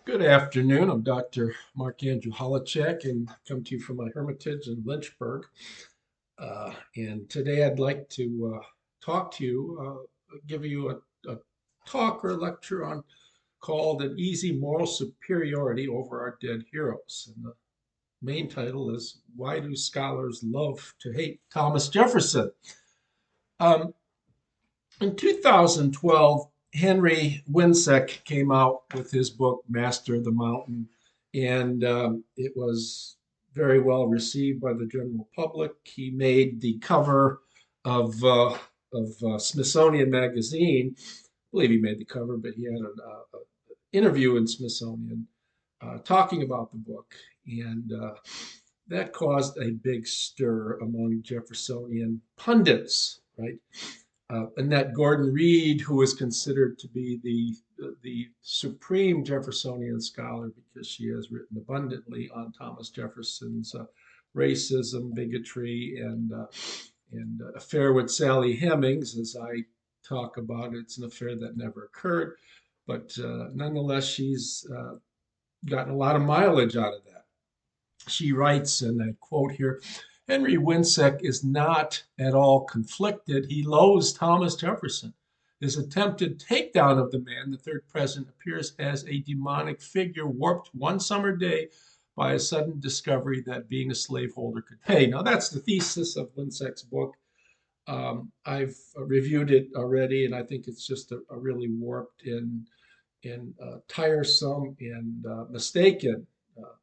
Good afternoon. I'm Dr. Mark Andrew Holacek and come to you from my hermitage in Lynchburg. And today I'd like to talk to you, give you a talk or lecture on called An Easy Moral Superiority Over Our Dead Heroes. And the main title is Why Do Scholars Love to Hate Thomas Jefferson? Um, in 2012, Henry Winsec came out with his book, Master of the Mountain, and it was very well received by the general public. He made the cover of, Smithsonian magazine. I believe he made the cover, but he had an interview in Smithsonian talking about the book, and that caused a big stir among Jeffersonian pundits, right? Annette Gordon Reed, who is considered to be the supreme Jeffersonian scholar because she has written abundantly on Thomas Jefferson's racism, bigotry, and affair with Sally Hemings. As I talk about it, it's an affair that never occurred, but nonetheless, she's gotten a lot of mileage out of that. She writes, and I quote here, Henry Winsec is not at all conflicted. He loathes Thomas Jefferson. His attempted takedown of the man, the third president, appears as a demonic figure warped one summer day by a sudden discovery that being a slaveholder could pay. Now, that's the thesis of Winsec's book. I've reviewed it already, and I think it's just a really warped and tiresome and mistaken,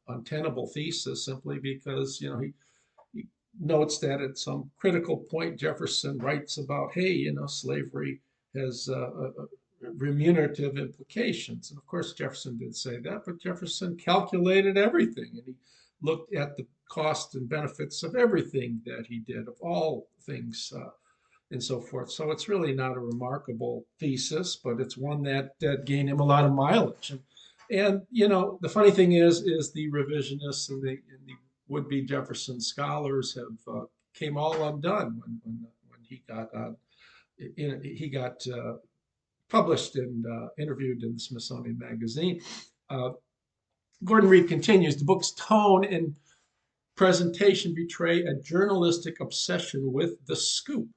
untenable thesis simply because he notes that at some critical point Jefferson writes about, hey, slavery has remunerative implications. And of course, Jefferson did say that, but Jefferson calculated everything and he looked at the cost and benefits of everything that he did, of all things and so forth. So it's really not a remarkable thesis, but it's one that gained him a lot of mileage. And the funny thing is the revisionists and the would-be Jefferson scholars have came all undone when he got published and interviewed in the Smithsonian magazine. Uh, Gordon Reed continues, the book's tone and presentation betray a journalistic obsession with the scoop.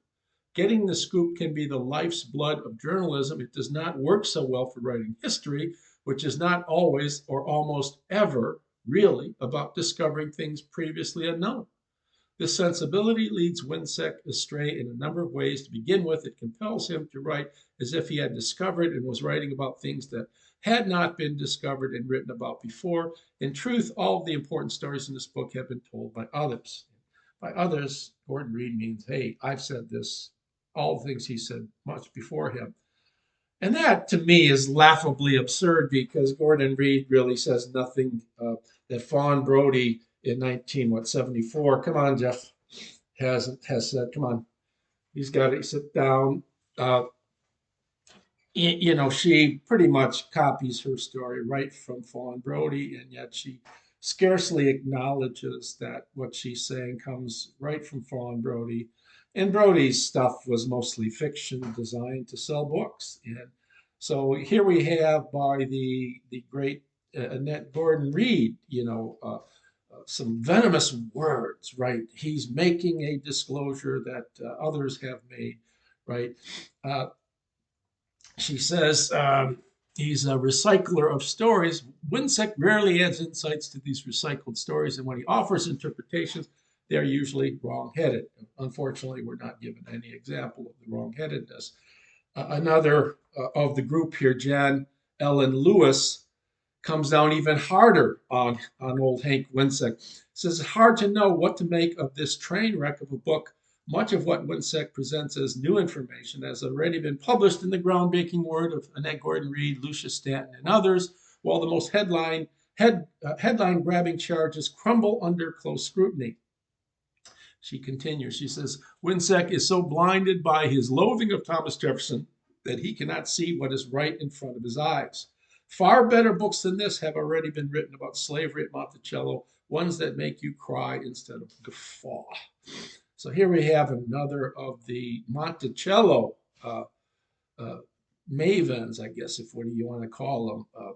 Getting the scoop can be the life's blood of journalism. It does not work so well for writing history, which is not always or almost ever really about discovering things previously unknown. This sensibility leads Winsec astray in a number of ways. To begin with, it compels him to write as if he had discovered and was writing about things that had not been discovered and written about before. In truth, all of the important stories in this book have been told by others. By others, Gordon Reed means, hey, I've said this, all the things he said much before him. And that to me is laughably absurd because Gordon Reed really says nothing that Fawn Brodie in 1974, come on, Jeff, has said, come on, he's got to sit down. She pretty much copies her story right from Fawn Brodie, and yet she scarcely acknowledges that what she's saying comes right from Fawn Brodie. And Brodie's stuff was mostly fiction designed to sell books. And so here we have by the great Annette Gordon Reed, some venomous words, right? He's making a disclosure that others have made, right? Uh, she says he's a recycler of stories. Winsec rarely adds insights to these recycled stories, and when he offers interpretations, they're usually wrong-headed. Unfortunately, we're not given any example of the wrong-headedness. Another of the group here, Jan Ellen Lewis, comes down even harder on old Hank Winsec. Says it's hard to know what to make of this train wreck of a book. Much of what Winsec presents as new information has already been published in the groundbreaking word of Annette Gordon Reed, Lucius Stanton, and others, while the most headline grabbing charges crumble under close scrutiny. She continues, she says, Winsec is so blinded by his loathing of Thomas Jefferson that he cannot see what is right in front of his eyes. Far better books than this have already been written about slavery at Monticello, ones that make you cry instead of guffaw. So here we have another of the Monticello uh, mavens, I guess, if what do you want to call them,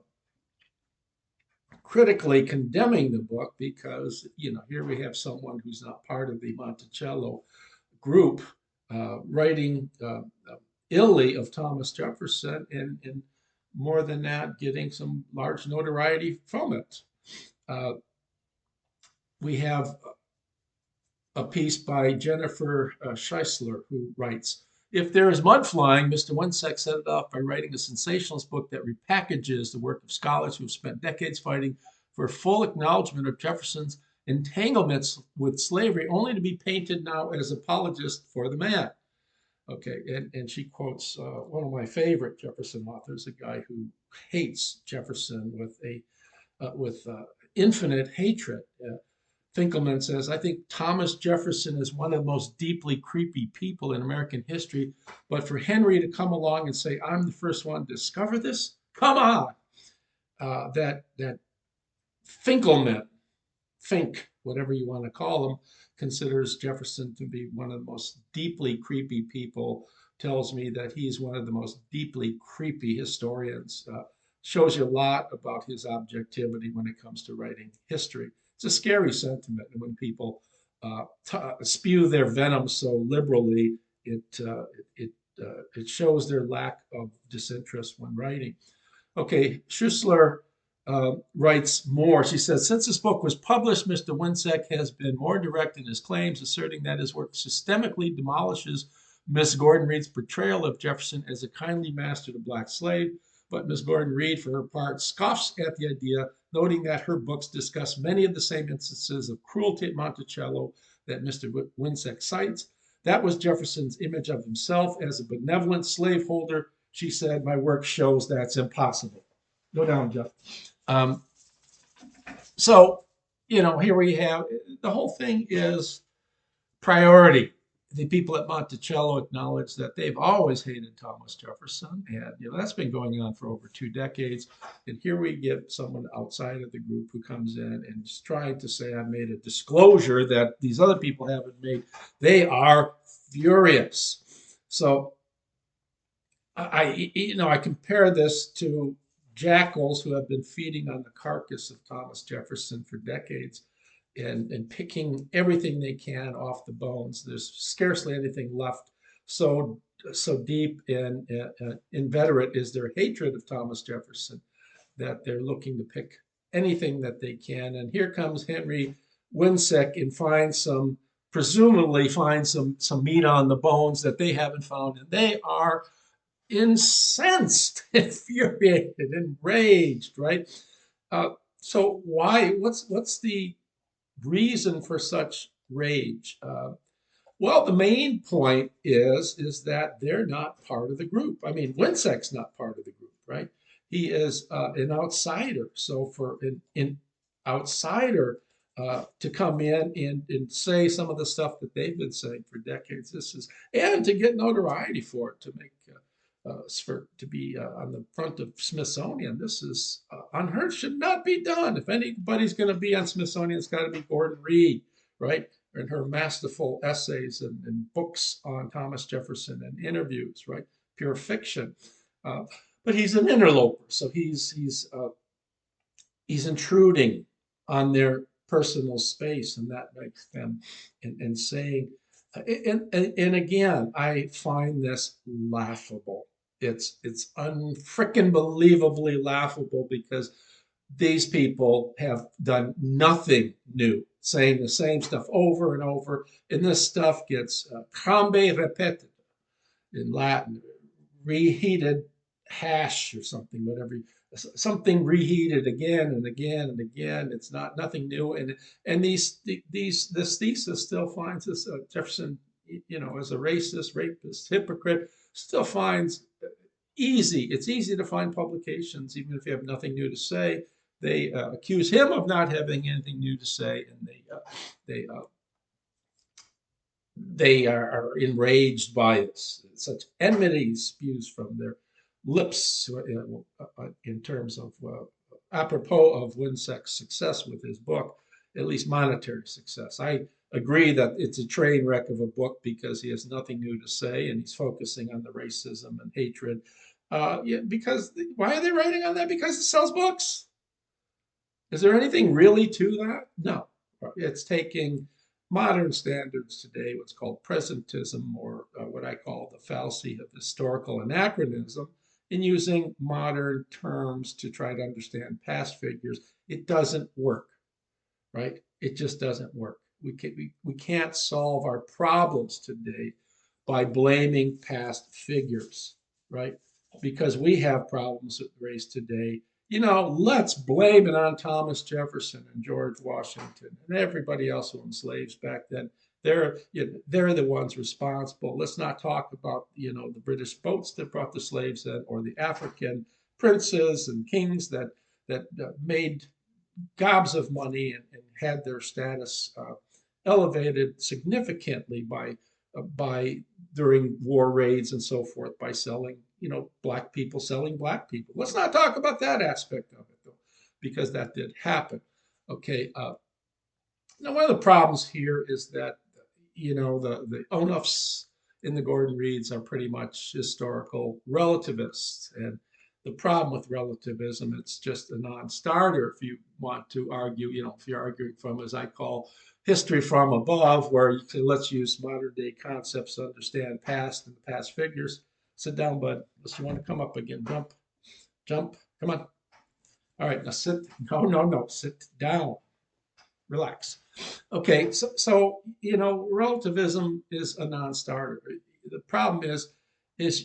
critically condemning the book because, here we have someone who's not part of the Monticello group writing illy of Thomas Jefferson, and more than that, getting some large notoriety from it. Uh, we have a piece by Jennifer Scheisler, who writes, if there is mud flying, Mr. Winsek set it off by writing a sensationalist book that repackages the work of scholars who have spent decades fighting for full acknowledgement of Jefferson's entanglements with slavery, only to be painted now as apologist for the man. Okay, and she quotes one of my favorite Jefferson authors, a guy who hates Jefferson with infinite hatred. Finkelman says, I think Thomas Jefferson is one of the most deeply creepy people in American history. But for Henry to come along and say, I'm the first one to discover this, come on. That Finkelman, Fink, whatever you want to call him, considers Jefferson to be one of the most deeply creepy people, tells me that he's one of the most deeply creepy historians. Shows you a lot about his objectivity when it comes to writing history. It's a scary sentiment when people spew their venom so liberally. It shows their lack of disinterest when writing. Okay, Schussler writes more. She says, since this book was published, Mr. Winsek has been more direct in his claims, asserting that his work systemically demolishes Miss Gordon Reed's portrayal of Jefferson as a kindly master to black slave. But Miss Gordon Reed, for her part, scoffs at the idea, noting that her books discuss many of the same instances of cruelty at Monticello that Mr. Winsek cites. That was Jefferson's image of himself as a benevolent slaveholder. She said, my work shows that's impossible. Go down, Jeff. Um, so, here we have the whole thing is priority. The people at Monticello acknowledge that they've always hated Thomas Jefferson, and that's been going on for over 2 decades. And here we get someone outside of the group who comes in and is trying to say, I've made a disclosure that these other people haven't made. They are furious. So I compare this to jackals who have been feeding on the carcass of Thomas Jefferson for decades and picking everything they can off the bones. There's scarcely anything left. So deep and inveterate is their hatred of Thomas Jefferson that they're looking to pick anything that they can. And here comes Henry Winsek and presumably find some meat on the bones that they haven't found, and they are incensed, infuriated, enraged, right? So why? What's the reason for such rage? Well, the main point is that they're not part of the group. I mean, Winsek's not part of the group, right? He is an outsider. So for an outsider to come in and say some of the stuff that they've been saying for decades, and to get notoriety for it, to be on the front of Smithsonian, this is unheard. Should not be done. If anybody's going to be on Smithsonian, it's got to be Gordon Reed, right? And her masterful essays and books on Thomas Jefferson and interviews, right? Pure fiction. But he's an interloper, so he's intruding on their personal space, and that makes them and saying. And again, I find this laughable. It's unfrickin' believably laughable because these people have done nothing new, saying the same stuff over and over, and this stuff gets cambe repetita in Latin, reheated hash or something, something reheated again and again and again. It's nothing new, and this thesis still finds this Jefferson, as a racist, rapist, hypocrite, still finds it's easy to find publications, even if you have nothing new to say. They accuse him of not having anything new to say, and they are enraged by this. Such enmity spews from their lips in terms of, apropos of Winsek's success with his book, at least monetary success. I agree that it's a train wreck of a book because he has nothing new to say and he's focusing on the racism and hatred. Because why are they writing on that? Because it sells books. Is there anything really to that? No. It's taking modern standards today, what's called presentism, or what I call the fallacy of historical anachronism, and using modern terms to try to understand past figures. It doesn't work, right? It just doesn't work. We can't solve our problems today by blaming past figures, right? Because we have problems with race today. Let's blame it on Thomas Jefferson and George Washington and everybody else who owned slaves back then. They're the ones responsible. Let's not talk about the British boats that brought the slaves in, or the African princes and kings that made gobs of money and had their status elevated significantly by during war raids and so forth, by selling black people selling black people. Let's not talk about that aspect of it, though, because that did happen. Okay. Now, one of the problems here is that the Onufs in the Gordon Reeds are pretty much historical relativists, and the problem with relativism, it's just a non-starter if you want to argue, if you're arguing from, as I call, history from above, where you say, let's use modern day concepts to understand past and past figures. Sit down, bud. Unless you want to come up again. Jump. Come on. All right, now sit. No. Sit down. Relax. Okay, so relativism is a non-starter. The problem is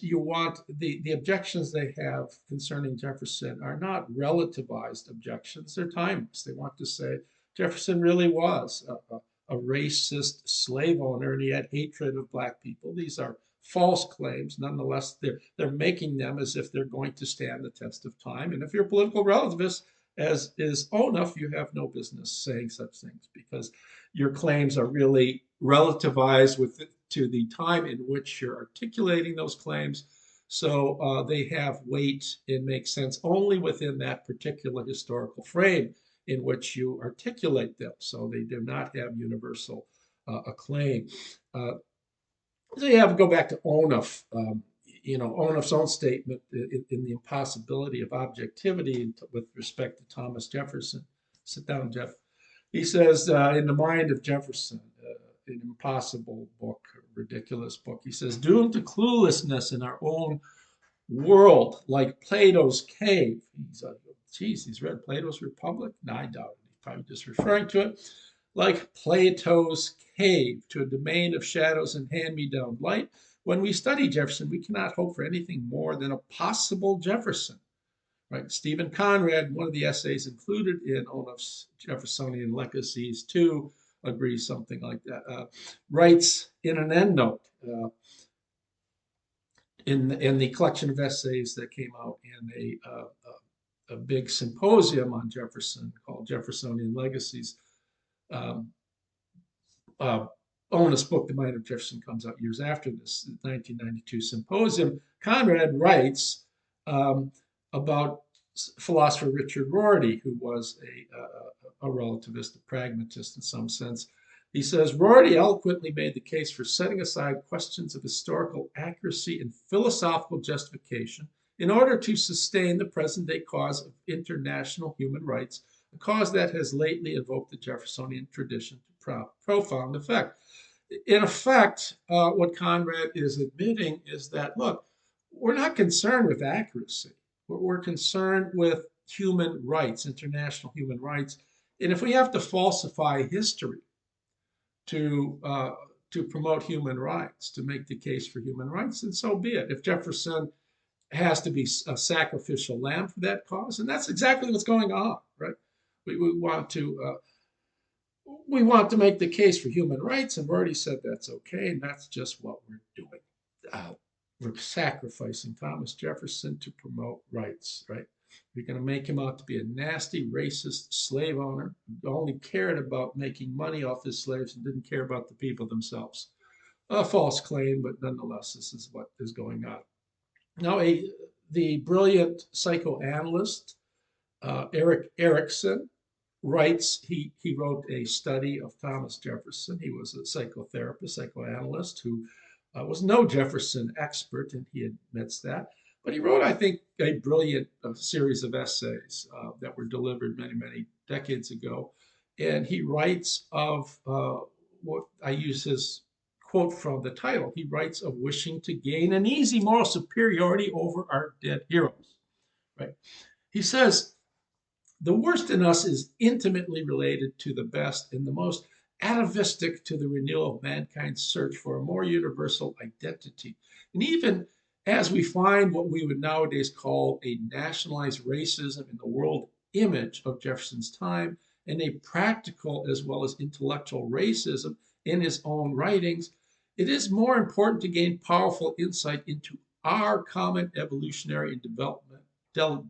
you want the objections they have concerning Jefferson are not relativized objections, they're timeless. They want to say Jefferson really was a racist slave owner and he had hatred of black people. These are false claims. Nonetheless, they're making them as if they're going to stand the test of time. And if you're a political relativist, as is Onuf, you have no business saying such things, because your claims are really relativized to the time in which you're articulating those claims. So they have weight and make sense only within that particular historical frame in which you articulate them. So they do not have universal acclaim. So you have to go back to Onuf. Onuf's own statement in the impossibility of objectivity with respect to Thomas Jefferson. Sit down, Jeff. He says, in the mind of Jefferson, an impossible book, a ridiculous book, he says, doomed to cluelessness in our own world, like Plato's cave. He's read Plato's Republic? No, I doubt it. He's probably just referring to it. Like Plato's cave, to a domain of shadows and hand-me-down light. When we study Jefferson, we cannot hope for anything more than a possible Jefferson. Right? Stephen Conrad, one of the essays included in Onuf's Jeffersonian Legacies, too, agrees something like that. Writes in an endnote in the collection of essays that came out in a big symposium on Jefferson called Jeffersonian Legacies. Onuf's book, The Mind of Jefferson, comes out years after this 1992 symposium. Conrad writes about philosopher Richard Rorty, who was a relativist, a pragmatist in some sense. He says, Rorty eloquently made the case for setting aside questions of historical accuracy and philosophical justification in order to sustain the present-day cause of international human rights, a cause that has lately evoked the Jeffersonian tradition to profound effect. In effect, what Conrad is admitting is that, look, we're not concerned with accuracy. We're concerned with human rights, international human rights. And if we have to falsify history to promote human rights, to make the case for human rights, then so be it. If Jefferson has to be a sacrificial lamb for that cause, and that's exactly what's going on, right? We want to make the case for human rights, and Rorty said that's okay, and that's just what we're doing. We're sacrificing Thomas Jefferson to promote rights, right? We're going to make him out to be a nasty, racist slave owner who only cared about making money off his slaves and didn't care about the people themselves. A false claim, but nonetheless, this is what is going on. Now, the brilliant psychoanalyst Erik Erikson writes, he wrote a study of Thomas Jefferson. He was a psychotherapist, psychoanalyst who was no Jefferson expert, and he admits that. But he wrote, I think, a brilliant series of essays that were delivered many, many decades ago. And he writes of what I use his quote from the title. He writes of wishing to gain an easy moral superiority over our dead heroes. Right? He says, the worst in us is intimately related to the best and the most atavistic to the renewal of mankind's search for a more universal identity. And even as we find what we would nowadays call a nationalized racism in the world image of Jefferson's time and a practical as well as intellectual racism in his own writings, it is more important to gain powerful insight into our common evolutionary and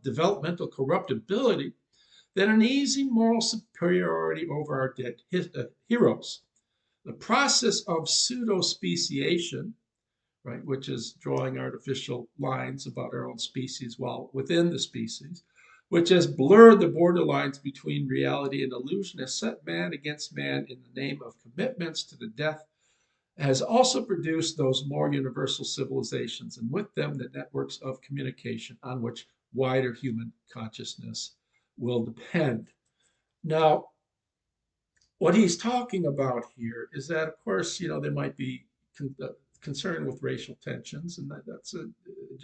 developmental corruptibility than an easy moral superiority over our dead heroes. The process of pseudo speciation, right, which is drawing artificial lines about our own species while within the species, which has blurred the borderlines between reality and illusion, has set man against man in the name of commitments to the death, has also produced those more universal civilizations, and with them the networks of communication on which wider human consciousness will depend. Now, what he's talking about here is that, of course, there might be concern with racial tensions, and that's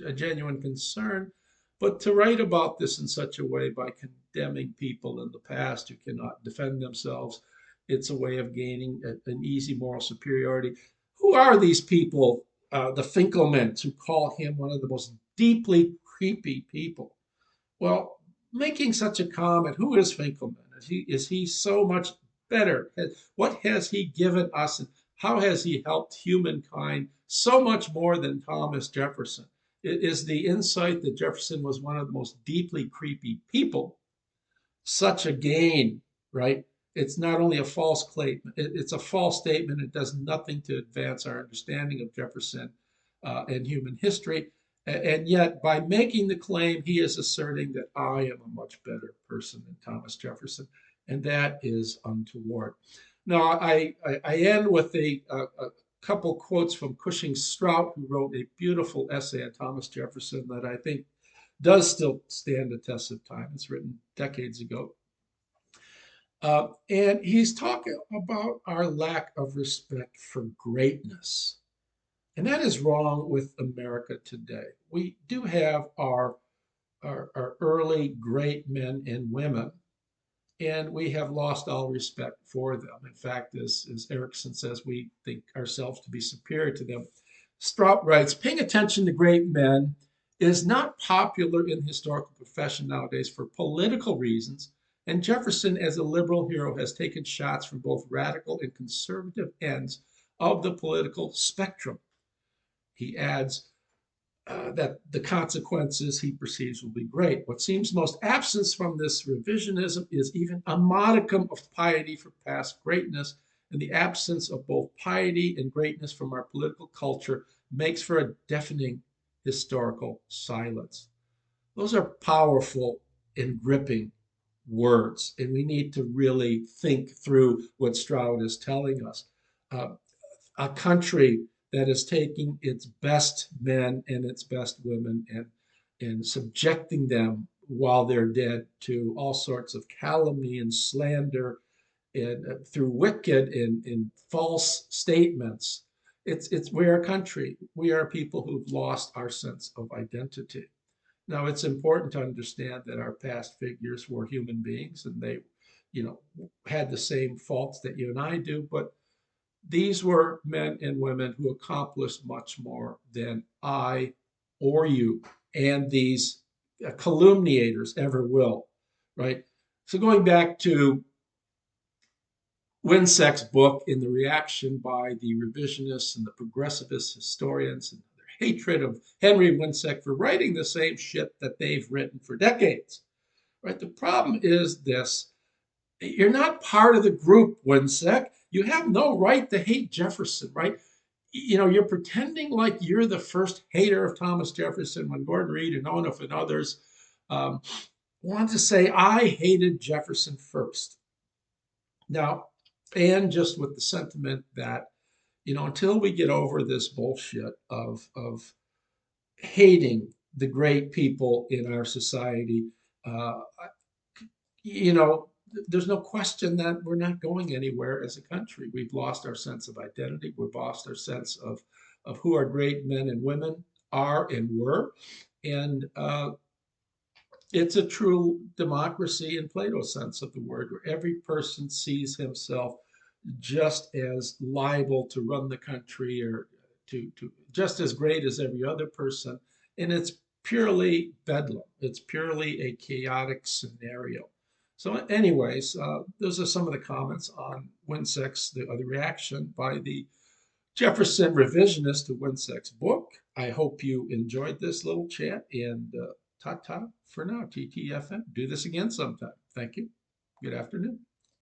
a genuine concern. But to write about this in such a way by condemning people in the past who cannot defend themselves, it's a way of gaining an easy moral superiority. Who are these people, the Finkelmans, who call him one of the most deeply creepy people? Well, making such a comment, who is Finkelman? Is he so much better? What has he given us, and how has he helped humankind so much more than Thomas Jefferson? It is the insight that Jefferson was one of the most deeply creepy people such a gain, right? It's not only a false claim, it's a false statement. It does nothing to advance our understanding of Jefferson and human history. And yet, by making the claim, he is asserting that I am a much better person than Thomas Jefferson. And that is untoward. Now, I end with a couple quotes from Cushing Strout, who wrote a beautiful essay on Thomas Jefferson that I think does still stand the test of time. It's written decades ago. And he's talking about our lack of respect for greatness. And that is wrong with America today. We do have our early great men and women, and we have lost all respect for them. In fact, as Erickson says, we think ourselves to be superior to them. Strout writes, paying attention to great men is not popular in the historical profession nowadays for political reasons, and Jefferson, as a liberal hero, has taken shots from both radical and conservative ends of the political spectrum. He adds that the consequences he perceives will be great. What seems most absent from this revisionism is even a modicum of piety for past greatness, and the absence of both piety and greatness from our political culture makes for a deafening historical silence. Those are powerful and gripping words, and we need to really think through what Stroud is telling us. A country that is taking its best men and its best women and subjecting them while they're dead to all sorts of calumny and slander and through wicked and false statements. We are a country. We are people who've lost our sense of identity. Now, it's important to understand that our past figures were human beings, and they, had the same faults that you and I do, but these were men and women who accomplished much more than I or you and these calumniators ever will, right? So going back to Winseck's book, in the reaction by the revisionists and the progressivist historians and their hatred of Henry Winseck for writing the same shit that they've written for decades, right? The problem is this: you're not part of the group, Winseck. You have no right to hate Jefferson, right? You're pretending like you're the first hater of Thomas Jefferson when Gordon Reed and Onoff and others want to say, I hated Jefferson first. Now, and just with the sentiment that, until we get over this bullshit of hating the great people in our society. Uh, you know, there's no question that we're not going anywhere as a country. We've lost our sense of identity. We've lost our sense of who our great men and women are and were. And it's a true democracy in Plato's sense of the word, where every person sees himself just as liable to run the country or to just as great as every other person. And it's purely bedlam. It's purely a chaotic scenario. So, anyways, those are some of the comments on Winsex's, the reaction by the Jefferson revisionist to Winsex's book. I hope you enjoyed this little chat, and ta ta for now, TTFN. Do this again sometime. Thank you. Good afternoon.